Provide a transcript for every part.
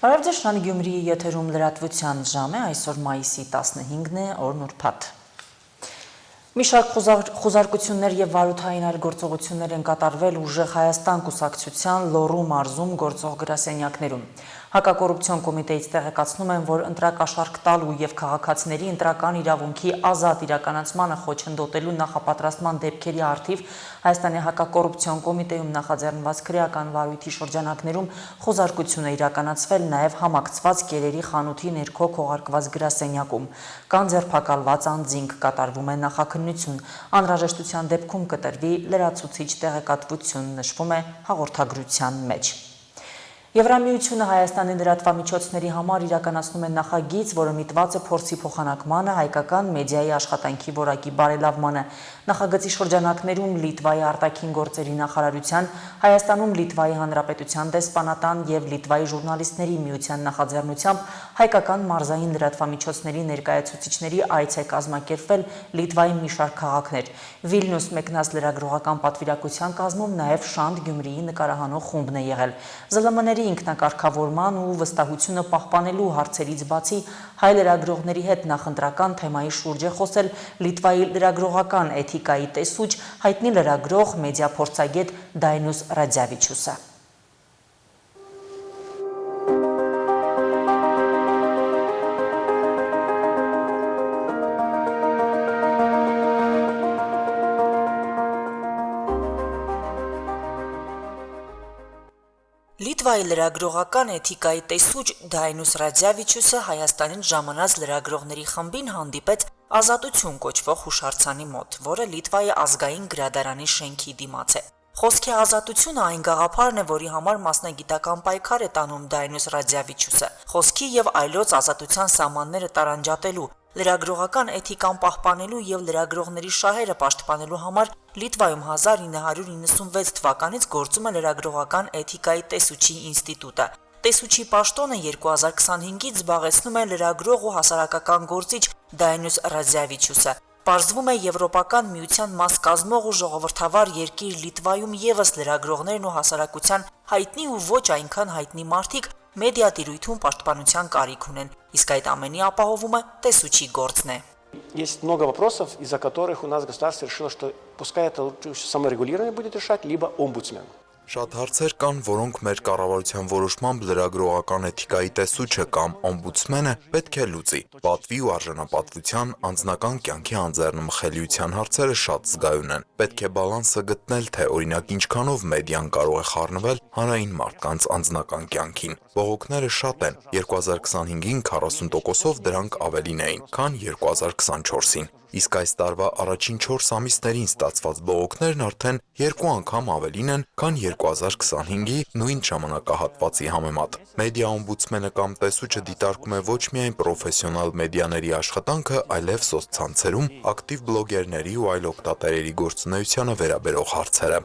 Բարև ձեզ, Շանի Գյումրիի եթերում լրատվության ժամ է, այսօր մայիսի 15-ն է, օրն ուրբաթ։ Մի շարք խուզարկություններ եւ վարութային այլ գործողություններ են կատարվել ուժեղ Հայաստան կուսակցության Լոռու մարզում գործող գրասենյակներում։ Հակակոռուպցիոն կոմիտեից տեղեկացնում են, որ ընտրակաշառք տալու եւ քաղաքացիների ընտրական իրավունքի ազատ իրականացմանը խոչընդոտելու նախապատրաստման դեպքերի առթիվ Հայաստանի հակակոռուպցիոն կոմիտեում նախաձեռնված քրեական վարույթի շրջանակներում խոզարկություն է իրականացվել նաեւ համակցված կերերի խանութի ներքո քողարկված գրասենյակում։ Կան ձերբակալված անձինք, կատարվում է նախաքննություն, անհրաժեշտության դեպքում կտրվի լրացուցիչ տեղեկատվություն, նշվում է հաղորդագրության մեջ։ Եվրամիությունը Հայաստանի լրատվամիջոցների համար իրականացնում է նախագիծ, որը միտված է փորձի փոխանակմանը, հայկական մեդիայի աշխատանքի որակի բարելավմանը։ Նախագծի շրջանակներում Լիտվայի արտաքին գործերի նախարարության, Հայաստանում Լիտվայի Հանրապետության դեսպանատան եւ Լիտվայի ժուրնալիստների միության նախաձեռնությամբ հայկական մարզային լրատվամիջոցների ներկայացուցիչների այց է կազմակերպվել Լիտվայի մի շարք քաղաքներ։ Վիլնյուս մեկնած լրագրողական պատվիրակության կազմում նաեւ Շանտ Գյումրիի նկարահանող խումբն է եղել։ ԶԼՄ-ների ինքնակարգավորման ու վստահությունը պահպանելու հարցերից բացի հայ լրագրողների հետ նախընտրական թեմայի շուրջ է խոսել Լիտվայի լրագրողական էթիկայի տեսուչ հայտնի լրագրող մեդիա փորձագետ Դայնուս Ռադզավիչուսը։ Լիտվայի լրագրողական էթիկայի տեսուչ Դայնուս Ռադզավիչուսը Հայաստանին ժամանած լրագրողների խմբին հանդիպեց Ազատություն կոչվող հուշարձանի մոտ, որը Լիտվայի ազգային գրադարանի շենքի դիմաց է։ Խոսքի ազատությունը այն գաղափարն է, որի համար մասնագիտական պայքար է տանում Դայնուս Ռադզավիչուսը։ Խոսքի եւ այլոց ազատության սահմանները տարանջատելու, լրագրողական էթիկան պահպանելու եւ լրագրողների շահերը պաշտպանելու համար Լիտվայում 1996 թվականից գործում է լրագրողական էթիկայի տեսուչի ինստիտուտը։ Տեսուչի պաշտոնը 2025-ից զբաղեցնում է լրագրող ու հասարակական գործիչ Դայնուս Ռադզավիչուսը։ Պարզվում է Եվրոպական միության մաս կազմող ու ժողովրդավար երկիր Լիտվայում եւս լրագրողներն ու հասարակության հայտնի ու ոչ այնքան հայտնի մարդիկ մեդիա տիրույթում պաշտպանության կարիք ունեն, իսկ այդ ամենի ապահովումը տեսուչի գործն է։ Есть много вопросов, из-за которых у нас государство решило, что пускай это лучше саморегулирование будет решать, либо омбудсмен. Շատ հարցեր կան, որոնք մեր կառավարության որոշմամբ լրագրողական էթիկայի տեսուչը կամ օմբուդսմենը պետք է լուծի։ Պատվի ու արժանապատվության, անձնական կյանքի անձեռնմխելիության հարցերը շատ զգայուն են։ Պետք է բալանսը գտնել, թե օրինակ ինչքանով մեդիան կարող է խառնվել հանրային մարդկանց անձնական կյանքին։ Բողոքները շատ են։ 2025-ին 40%-ով դրանք ավելին էին, քան 2024-ին։ Իսկ այս տարվա առաջին 4 ամիսներին ստացված բողոքներն արդեն 2 անգամ ավելին են, քան 2025-ի նույն ժամանակահատվածի համեմատ։ Մեդիա օմբուդսմենը կամ տեսուչը դիտարկում է ոչ միայն պրոֆեսիոնալ մեդիաների աշխատանքը, այլև սոցցանցերում ակտիվ բլոգերների ու այլ օգտատերերի գործունեությանը վերաբերող հարցերը։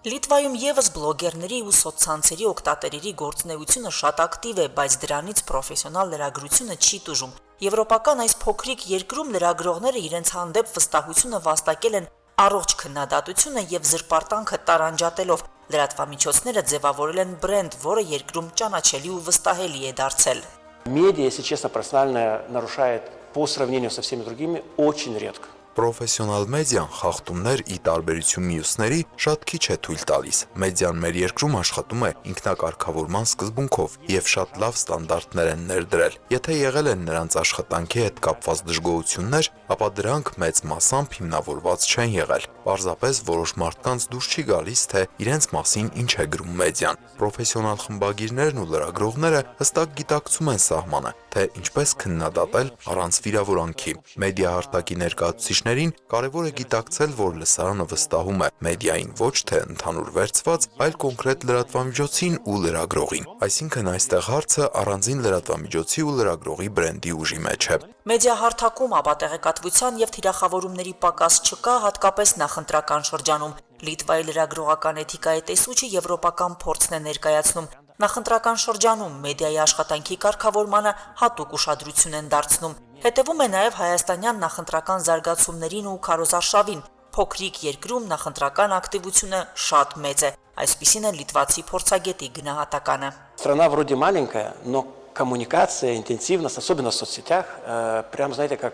Լիտվայում եւս բլոգերների ու սոցցանցերի օգտատերերի գործունեությունը շատ ակտիվ է, բայց դրանից պրոֆեսիոնալ լրագրությունը չի տուժում։ Եվրոպական այս փոքրիկ երկրում լրագրողները իրենց հանդեպ վստահությունը վաստակել են առողջ քննադատությունը եւ զրպարտանքը տարանջատելով։ Լրատվամիջոցները ձևավորել են բրենդ, որը երկրում ճանաչելի ու վստահելի է դարձել։ Медиа, если честно, профессионально нарушает по сравнению со всеми другими очень редко. Պրոֆեսիոնալ մեդիան խախտումներ ի տարբերություն մյուսների շատ քիչ է թույլ տալիս։ Մեդիան մեր երկրում աշխատում է ինքնակարգավորման սկզբունքով եւ շատ լավ ստանդարտներ են ներդրել։ Եթե եղել են նրանց աշխատանքի հետ կապված դժգոհություններ, ապա դրանք մեծ մասամբ հիմնավորված չեն եղել։ Պարզապես որոշ մարդկանց դուրս չի գալիս, թե իրենց մասին ինչ է գրում մեդիան։ Պրոֆեսիոնալ խմբագիրներն ու լրագրողները հստակ գիտակցում են սահմանը, թե ինչպես քննադատել առանց վիրավորանքի։ Մեդիա արտակի ներկայացուցիչներին կարևոր է գիտակցել, որ լսարանը վստահում է մեդիային ոչ թե ընդհանուր վերցված, այլ կոնկրետ լրատվամիջոցին ու լրագրողին։ Այսինքն այստեղ հարցը առանձին լրատվամիջոցի ու լրագրողի բրենդի ուժի մեջ է։ Մեդիա հարթակում ապա տեղեկատվության եւ թիրախավորումների պակաս չկա, հատկապես նախընտրական շրջանում։ Լիտվայի լրագրողական էթիկայի տեսուչը եվրոպական փորձն է ներկայացնում։ Նախընտրական շրջանում մեդիայի աշխատանքի կարգավորմանը հատուկ ուշադրություն են դարձնում։ Հետևում է նաև հայաստանյան նախընտրական զարգացումներին ու քարոզարշավին։ Փոքրիկ երկրում նախընտրական ակտիվությունը շատ մեծ է։ Այսպիսին է լիտվացի փորձագետի գնահատականը։ Страна вроде маленькая, но коммуникация, интенсивность, особенно в соцсетях, прям, знаете, как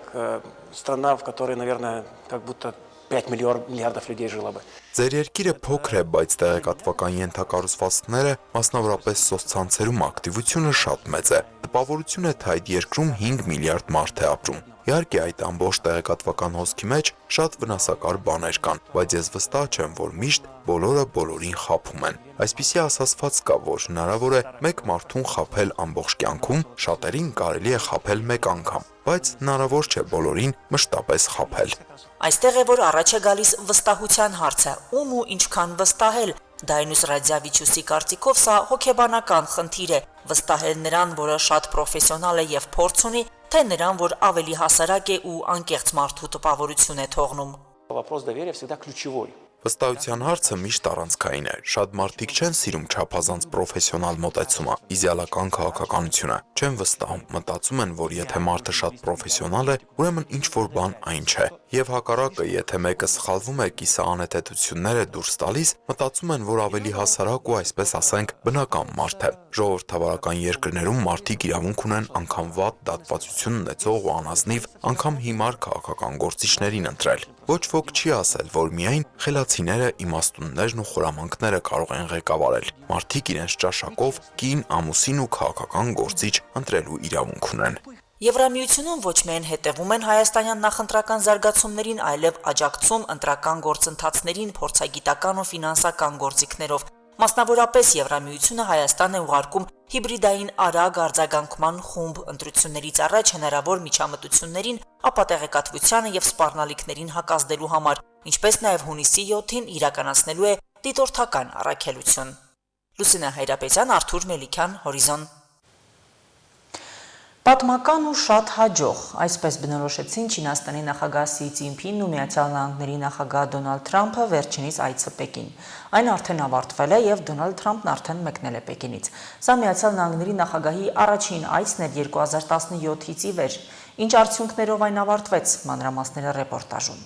страна, в которой, наверное, как будто 5 миллиардов людей жило бы. Ձեր երկիրը փոքր է, բայց տեղեկատվական ենթակառուցվածքները, մասնավորապես սոցցանցերում ակտիվությունը շատ մեծ է։ Տպավորություն է, թե այդ երկրում 5 միլիարդ մարդ է ապրում։ Իհարկե այդ ամբողջ տեղեկատվական հոսքի մեջ շատ վնասակար բաներ կան, բայց ես վստահ չեմ, որ միշտ բոլորը բոլորին խաբում են։ Այսպիսի ասացված կա, որ հնարավոր է մեկ մարդուն խաբել ամբողջ կյանքում, շատերին կարելի է խաբել մեկ անգամ, բայց հնարավոր չէ բոլորին մշտապես խաբել։ Այստեղ է, որ առաջ է գալիս վստահության հարցը, ում ու ինչքան վստահել։ Դայնուս Ռադյավիչուսի կարծիքով սա հոգեբանական խնդիր է, վստահել նրան, որը շատ պրոֆեսիոնալ է եւ փորձ ունի, թե նրան, որ ավելի հասարակ է ու անկեղծ մարդու տպավորություն է թողնում։ Вопрос доверия всегда ключевой. Վստահության հարցը միշտ առանցքային է։ Շատ մարդիկ չեն սիրում չափազանց պրոֆեսիոնալ մոտեցումը, իդեալական քաղաքականությունը։ Չեն վստահում, մտածում են, որ եթե մարդը շատ պրոֆեսիոնալ է, ուրեմն ինչ որ բան այն չէ։ Եվ հակառակը, եթե մեկը սխալվում է կիսաանետեցությունները դուրս տալիս, մտածում են, որ ավելի հասարակ ու այսպես ասենք բնական մարդ է։ Ժողովրդավարական երկրներում մարդիկ իրավունք ունեն անգամ վատ դատվածություն ունեցող ու անազնիվ, անգամ հիմար քաղաքական գործիչներին ընտրել։ Ոչ ոք չի ասել, որ միայն խելացիները, իմաստուններն ու խորամանկները կարող են ղեկավարել։ Մարդիկ իրենց ճաշակով կին, ամուսին ու քաղաքական գործիչ ընտրելու իրավունք ունեն։ Եվրամիությունում ոչ միայն հետևում են հայաստանյան նախընտրական զարգացումներին, այլև աջակցում ընտրական գործընթացներին փորձագիտական ու ֆինանսական գործիքներով։ Մասնավորապես Եվրամիությունը Հայաստան է ուղարկում հիբրիդային արագ արձագանքման խումբ ընտրություններից առաջ հնարավոր միջամտություններին, ապատեղեկատվությանը եւ սպառնալիքներին հակազդելու համար, ինչպես նաեւ հունիսի 7-ին իրականացնելու է դիտորդական առաքելություն։ Լուսինե Հայրապետյան, Արթուր Մելիքյան, Հորիզոն։ Պատմական ու շատ հաջող, այսպես բնորոշեցին Չինաստանի նախագահ Սի Ցզինփինն ու Միացյալ Նահանգների նախագահ Դոնալդ Թրամփը վերջինիս այցը Պեկին։ Այն արդեն ավարտվել է եւ Դոնալդ Թրամփն արդեն մեկնել է Պեկինից։ Սա Միացյալ Նահանգների նախագահի առաջին այցն էր 2017-ից ի վեր։ Ինչ արդյունքներով այն ավարտվեց, մանրամասները ռեպորտաժում։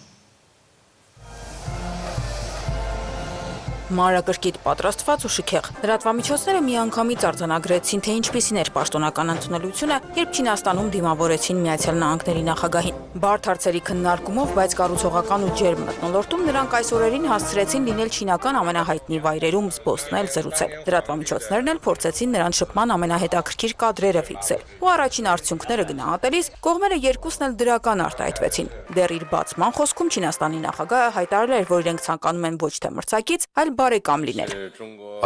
Մանրակրկիտ պատրաստված ու շքեղ լրատվամիջոցները միանգամից արձանագրեցին, թե ինչպիսին էր պաշտոնական ընդունելությունը, երբ Չինաստանում դիմավորեցին Միացյալ Նահանգների նախագահին։ Բարդ հարցերի քննարկումով, բայց կառուցողական ու ջերմ մթնոլորտում նրանք այս օրերին հասցրեցին լինել չինական ամենահայտնի վայրերում, զբոսնել, զրուցել։ Լրատվամիջոցներն էլ փորձեցին նրան շփման ամենահետաքրքիր կադրերը ֆիքսել։ Ու առաջին արդյունքները գնահատելիս կողմերը երկուսն էլ դրական արտահայտվեցին։ Դեռ իր բացման խոսքում Չինաստանի նախագահը հայտարարել էր, որ իրենք ցանկանում են ոչ թե մրցակից, այլ բարեկամ լինել։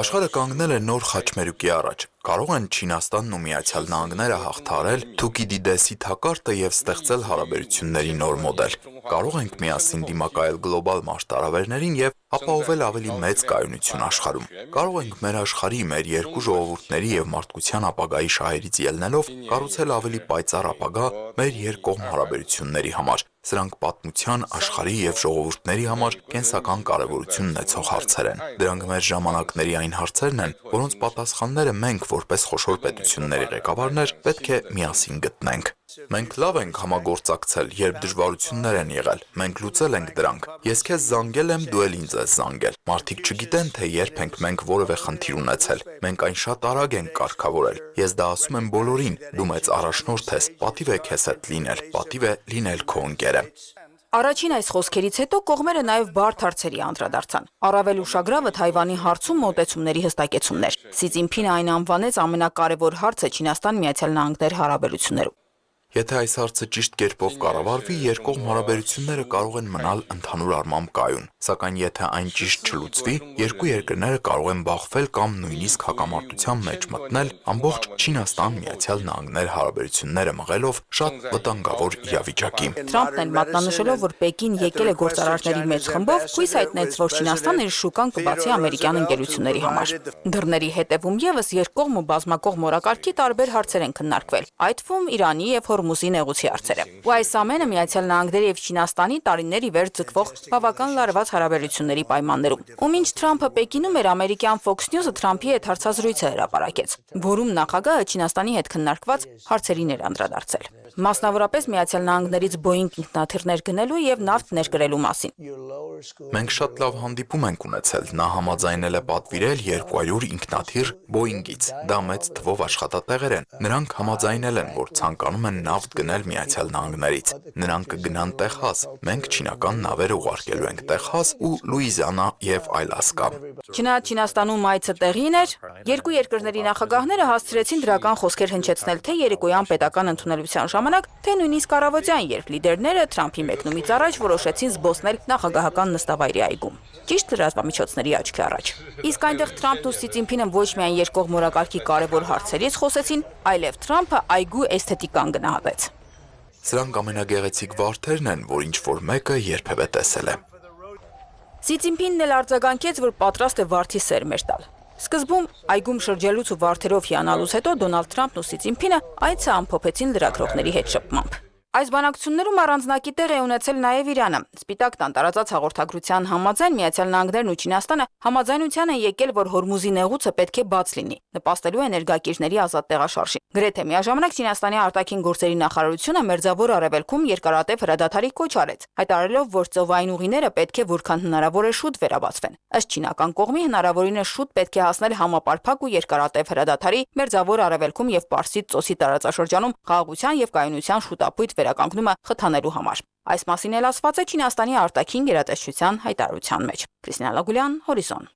Աշխարհը կանգնել է նոր խաչմերուկի առաջ։ Կարող են Չինաստանն ու Միացյալ Նահանգները հաղթահարել Թուկիդիդեսի թակարդը եւ ստեղծել հարաբերությունների նոր մոդել։ Կարող ենք միասին դիմակայել գլոբալ մարտահրավերներին եւ ապահովել ավելի մեծ կայունություն աշխարհում։ Կարող ենք մեր աշխարհի, մեր երկու ժողովուրդների եւ մարդկության ապագայի շահերից ելնելով կառուցել ավելի պայծառ ապագա մեր երկկողմ հարաբերությունների համար։ Սրանք պատմության, աշխարհի եւ ժողովուրդների համար կենսական կարեւորություն ունեցող հարցեր են։ Դրանք մեր ժամանակների այն հարցերն են, որոնց պատասխանները մենք որպես խոշոր պետությունների ղեկավարներ պետք է միասին գտնենք։ Մենք լավ ենք համագործակցել, երբ դժվարություններ են եղել։ Մենք լուծել ենք դրանք։ Ես քեզ զանգել եմ, դու էլ ինձ ես զանգել։ Մարդիկ չգիտեն, թե երբ ենք մենք որևէ խնդիր ունեցել։ Մենք այն շատ արագ ենք կարգավորել։ Ես դա ասում եմ բոլորին։ Դու մեծ առաջնորդ ես։ Պատիվ է քեզ հետ լինել։ Պատիվ է լինել քո ընկերը։ Առաջին այս խոսքերից հետո կողմերը նաև բարդ հարցերի անդրադարձան։ Առավել ուշագրավը Թայվանի հարցում մոտեցումների հստակեցումն էր։ Սի Ցզինփինը այն անվանեց ամենակարևոր հարցը Չինաստան-Միացյալ Նահանգներ հարաբերություններում։ Եթե այս հարցը ճիշտ կերպով կառավարվի, երկկողմ հարաբերությունները կարող են մնալ ընդհանուր առմամբ կայուն, սակայն եթե այն ճիշտ չլուծվի, երկու երկրները կարող են բախվել կամ նույնիսկ հակամարտության մեջ մտնել, ամբողջ Չինաստան-Միացյալ Նահանգներ հարաբերությունները մղելով շատ վտանգավոր իրավիճակի։ Թրամփն էլ մատնանշելով, որ Պեկին եկել է գործարարների մեծ խմբով, հույս հայտնեց, որ Չինաստանը իր շուկան կբացի ամերիկյան ընկերությունների համար։ Դռների հետևում եւս երկկողմ ու բազմակողմ օրակարգի տարբեր հարցեր են քննարկվել, այդ թվում Իրանի եւ Հորմուզի նեղուցի հարցերը։ Ու այս ամենը Միացյալ Նահանգների եւ Չինաստանի տարիներ ի վեր ձգվող բավական լարված հարաբերությունների պայմաններում։ Ու մինչ Թրամփը Պեկինում էր, ամերիկյան Fox News-ը Թրամփի հետ հարցազրույց հրապարակեց, որում նախագահը Չինաստանի հետ քննարկված հարցերին էր անդրադարձել։ Մասնավորապես Միացյալ Նահանգներից Boeing ինքնաթիռներ գնելու եւ նավթ ներկրելու մասին։ Մենք շատ լավ հանդիպում ենք ունեցել, նա համաձայնել է պատվիրել 200 ինքնաթիռ Boeing-ից, դա մեծ թվով աշխատատեղեր են, նրանք համաձայնել են, որ ցանկանում են նավթ գնել Միացյալ Նահանգներից, նրանք կգնան Տեխաս, մենք չինական նավեր ուղարկելու ենք Տեխաս ու Լուիզիանա եւ Ալասկա։ Չնայած Չինաստանում այցը տեղին էր, երկու երկրների նախագահները հասցրեցին դրական խոսքեր հնչեցնել թե երեկոյան պետական ընդունելության ժամանակ, թե նույնիսկ առավոտյան, երբ լիդերները Թրամփի մեկնումից առաջ որոշեցին զբոսնել նախագահական նստավայրի այգում։ Ճիշտ լրատվամիջոցների աչքի առաջ։ Իսկ այնտեղ Թրամփն ու Սի Ցզինփինը ոչ միայն երկկողմ օրակարգի կարևոր հարցերից խոսեցին, այլև Թրամփը այգու էսթետիկան գնահատեց։ Սրանք ամենագեղեցիկ վարդերն են, որ ինչ-որ մեկը երբևէ տեսել է։ Սի Ցզինփինն էլ արձագանքեց, որ պատրաստ է վարդի սերմեր տալ։ Սկզբում այգում շրջելուց ու վարդերով հիանալուց հետո Դոնալդ Թրամփն ու Սի Ցզինփինը այցը ամփոփեցին լրագրողների հետ շփմամբ։ Այս բանակցություններում առանձնակի տեղ է ունեցել նաև Իրանը։ Սպիտակ տան տարածած հաղորդագրության համաձայն Միացյալ Նահանգներն ու Չինաստանը համաձայնության են եկել, որ Հորմուզի նեղուցը պետք է բաց լինի, նպաստելու էներգակիրների ազատ տեղաշարժին։ Գրեթե միաժամանակ Չինաստանի արտաքին գործերի նախարարությունը Մերձավոր Արևելքում երկարատև հրադադարի կոչ արեց, հայտարարելով, որ ծովային ուղիները պետք է որքան հնարավոր է շուտ վերաբացվեն։ Ըստ չինական կողմի հնարավորինս շուտ պետք է հասնել համապարփակ ու երկարատև հրադադարի Մերձավոր Արևելքում եւ Պարսից ծոցի տարածաշրջանում խաղաղության եւ կայունության շուտապույտ վերականգնումը խթանելու համար։ Այս մասին էլ ասված է Չինաստանի արտաքին գերատեսչության հայտարարության մեջ։ Քրիստինա Լագուլյան, Հորիզոն։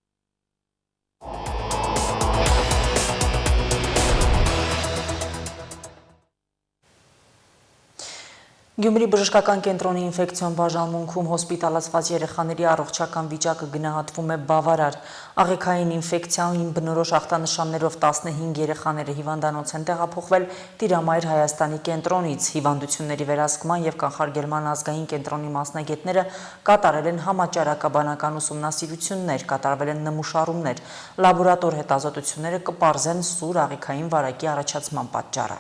Գյումրի բժշկական կենտրոնի ինֆեկցիոն բաժանմունքում հոսպիտալացված երեխաների առողջական վիճակը գնահատվում է բավարար։ Աղիքային ինֆեկցիային բնորոշ ախտանշաններով 15 երեխաները հիվանդանոց են տեղափոխվել Տիրամայր Հայաստանի կենտրոնից։ Հիվանդությունների վերահսկման եւ կանխարգելման ազգային կենտրոնի մասնագետները կատարել են համաճարակաբանական ուսումնասիրություններ, կատարվել են նմուշառումներ։ Լաբորատոր հետազոտությունները կպարզեն սուր աղիքային վարակի առաջացման պատճառը։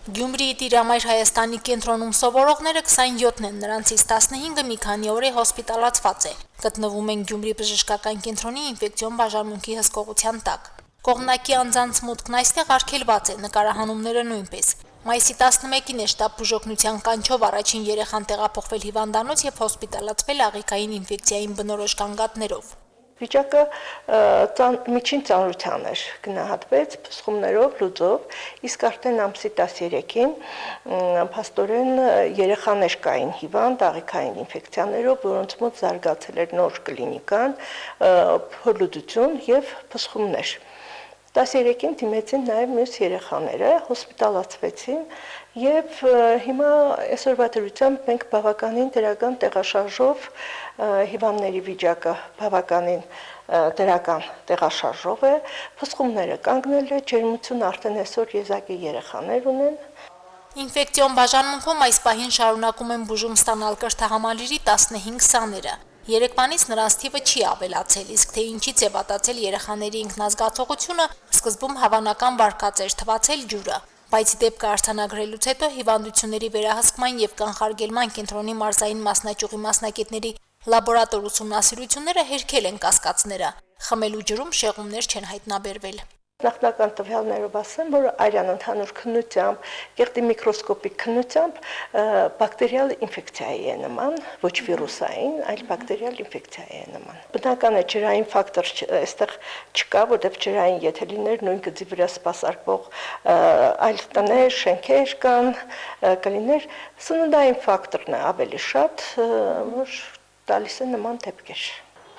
Գյումրիի Տիրամայր Հայաստանի կենտրոնում սովորողները 27-ն են, նրանցից 15-ը մի քանի օր է հոսպիտալացված է։ Գտնվում են Գյումրի բժշկական կենտրոնի ինֆեկցիոն բաժանմունքի հսկողության տակ։ Կողմնակի անձանց մուտքն այստեղ արգելված է, նկարահանումները նույնպես։ Մայիսի 11-ին է շտապ բուժօգնության կանչով առաջին երեխան տեղափոխվել հիվանդանոց եւ հոսպիտալացվել աղիքային ինֆեկցիային բնորոշ կանգատներով։ Վիճակը միջին ծանրության էր, գնահատվեց փսխումներով, լուծով, իսկ արդեն ամսի 13-ին փաստորեն երեխաներ կային հիվանդ աղիքային ինֆեկցիաներով, որոնց մոտ զարգացել էր նոր կլինիկան, փորլուծություն եւ փսխումներ։ 13-ին դիմեցին նաև մյուս երեխաները, հոսպիտալացվեցին եւ հիմա այսօրվա դրությամբ մենք բավականին դրական տեղաշարժով հիվանդների վիճակը բավականին դրական տեղաշարժով է, փսխումները կանգնել է, ջերմություն արդեն այսօր եզակի երեխաներ ունեն։ Ինֆեկցիոն բաժանմունքում այս պահին շարունակում են բուժում ստանալ կրթահամալիրի 15 սաները։ Երեկվանից նրանց թիվը չի ավելացել, իսկ թե ինչից է վատացել երեխաների ինքնազգացողությունը, սկզբում հավանական վարկած էր թվացել ջուրը, բայց դեպքը արձանագրելուց հետո հիվանդությունների վերահսկման եւ կանխարգելման կենտրոնի մարզային մասնաճյուղի մասնագետների լաբորատոր ուսումնասիրությունները հերքել են կասկածները։ Խմելու ջրում շեղումներ չեն հայտնաբերվել։ Նախնական տվյալներով ասեմ, որ արյան ընդհանուր քննությամբ, գեղձի միկրոսկոպիկ քննությամբ բակտերիալ ինֆեկցիայի է նման, ոչ վիրուսային, այլ բակտերիալ ինֆեկցիայի է նման։ Բնական է ջրային ֆակտոր այստեղ չկա, որտեղ ջրային եթե լիներ նույն գծի վրա սպասարկվող այլ տներ, շենքեր կան, կլիներ սննդային ֆակտորն է ավելի շատ, որ տալիս է նման դեպքեր։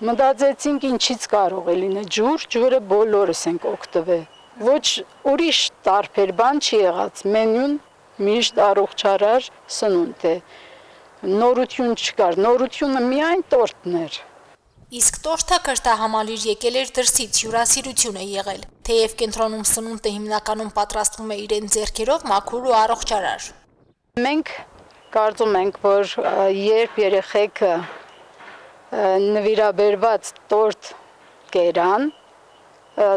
Մտածեցինք ինչից կարող է լինել ջուրը բոլորս ենք օգտվել։ Ոչ ուրիշ տարբեր բան չի եղած, մենյուն միշտ առողջարար սնունդ է։ Նորություն չկար, նորությունը միայն տորտն էր։ Իսկ տորտը կրթահամալիր եկել էր դրսից, հյուրասիրություն է եղել, թեև կենտրոնում սնունդը հիմնականում պատրաստվում է իրեն ձեռքերով մաքուր ու առողջարար։ Մենք կարծում ենք, որ երբ երեխեքը նվիրաբերված տորտ կերան,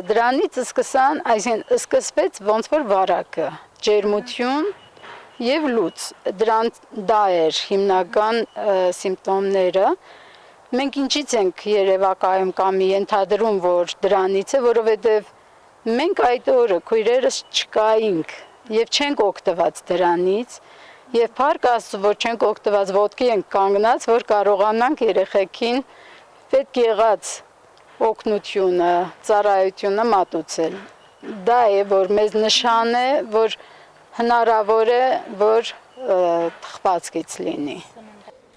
դրանից սկսվեց ոնց որ վարակը, ջերմություն, եւ լուծ։ Դրան դա էր հիմնական սիմպտոմները։ Մենք ինչից ենք երևակայում կամ ենթադրում, որ դրանից է, որովհետեւ մենք այդ օրը քույրերս չկայինք եւ չենք օգտված դրանից եւ փառք Աստծո, որ չենք օգտված, ոտքի ենք կանգնած, որ կարողանանք երեխեքին պետք եղած օգնությունը, ծառայությունը մատուցել։ Դա է, որ մեզ նշան է, որ հնարավոր է, որ թխվածքից լինի։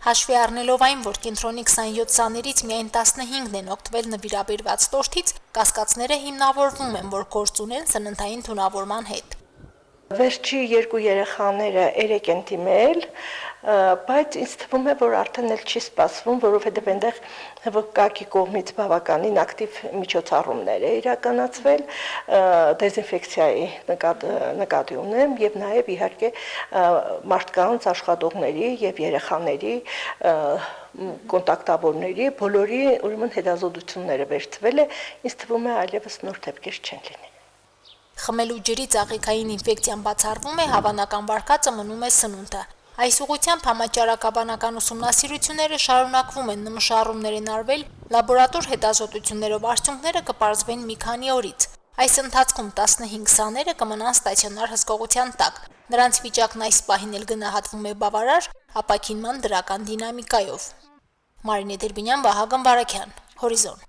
Հաշվի առնելով այն, որ կենտրոնի 27 սաներից միայն 15-ն են օգտվել նվիրաբերված տորթից, կասկածները հիմնավորվում են, որ գործ ունեն սննդային թունավորման հետ։ Վերջի երկու երեխաները 3 են դիմել, բայց ինձ թվում է, որ արդեն էլ չի սպասվում, որովհետև այնտեղ ՎԿԱԿ-ի կողմից բավականին ակտիվ միջոցառումներ է իրականացվել, դեզինֆեկցիայի նկատի ունեմ եւ նաեւ իհարկե մարդկանց աշխատողների եւ երեխաների կոնտակտավորների բոլորի ուրեմն հետազոտությունները վերցվել է, ինձ թվում է այլևս նոր դեպքեր չեն լինի։ Խմելու ջրի ծաղիկային ինֆեկցիան բացառվում է, հավանական վարկածը մնում է սնունդը։ Այս ուղղությամբ համաճարակաբանական ուսումնասիրությունները շարունակվում են, նմուշառումներ են արվել, լաբորատոր հետազոտություններով արդյունքները կպարզվեն մի քանի օրից։ Այս ընթացքում 15 սաները կմնան ստացիոնար հսկողության տակ։ Նրանց վիճակն այս պահին էլ գնահատվում է բավարար, ապաքինման դրական դինամիկայով։ Մարինե Դերբինյան, Վահագն Վարագյան, Հորիզոն։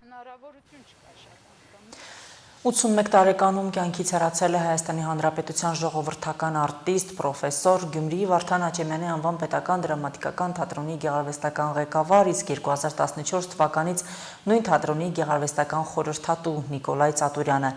81 տարեկանում կյանքից հեռացել է Հայաստանի Հանրապետության ժողովրդական արտիստ, պրոֆեսոր, Գյումրիի Վարդան Աճեմյանի անվան պետական դրամատիկական թատրոնի գեղարվեստական ղեկավար, իսկ 2014 թվականից նույն թատրոնի գեղարվեստական խորհրդատու Նիկոլայ Ծատուրյանը։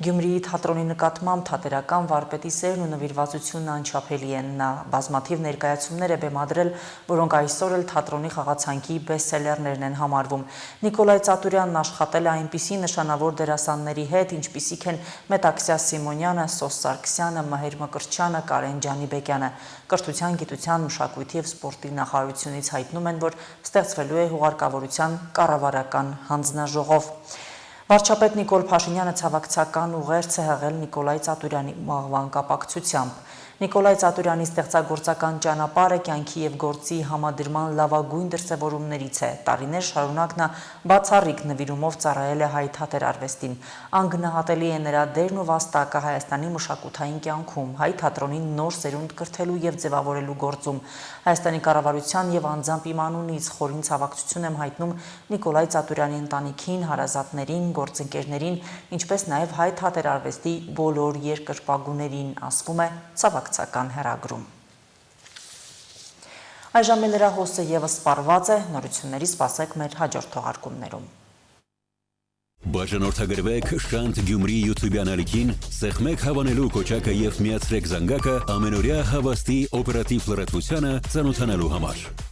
Գյումրիի թատրոնի նկատմամբ թատերական վարպետի սերն ու նվիրվածությունն անչափելի են։ Նա բազմաթիվ ներկայացումներ է բեմադրել, որոնք այսօր էլ թատրոնի խաղացանքի բեսթսելերներն են համարվում։ Նիկոլայ Ծատուրյանն աշխատել է այնպիսի նշանավոր դերասանների հետ, ինչպիսիք են Մետաքսյա Սիմոնյանը, Սոս Սարգսյանը, Մհեր Մկրտչյանը, Կարեն Ջանիբեկյանը։ Կրթության, գիտության, մշակույթի և սպորտի նախարարությունից հայտնում են, որ ստեղծվելու է հուղարկավորության կառավարական հանձնաժողով։ Վարչապետ Նիկոլ Փաշինյանը ցավակցական ուղերձ է հղել Նիկոլայ Ծատուրյանի մահվան կապակցությամբ։ Նիկոլայ Ծատուրյանի ստեղծագործական ճանապարհը կյանքի եւ գործի համադրման լավագույն դրսևորումներից է։ Տարիներ շարունակ նա բացառիկ նվիրումով ծառայել է հայ թատերարվեստին։ Անգնահատելի է նրա դերն ու վաստակը Հայաստանի մշակութային կյանքում, հայ թատրոնին նոր սերունդ կրթելու եւ ձևավորելու գործում։ Հայաստանի կառավարության եւ անձամբ իմ անունից խորին ցավակցություն եմ հայտնում Նիկոլայ Ծատուրյանի ընտանիքին, հարազատներին, գործընկերներին, ինչպես նաեւ հայ թատերարվեստի բոլոր երկրպագուներին, ասվում է ցավակցական հեռագրում։ Այժմ նրա հոսը եւս սպառված է, նորությունների սպասեք մեր հաջորդ թողարկումներում։ Բաժանորդագրվեք Շանթ Գյումրի YouTube անալիքին, սեղմեք հավանելու կոչակը եւ միացրեք զանգակը ամենօրյա հավաստի օպերատիվ լրատվությանը ծանոթանալու համար։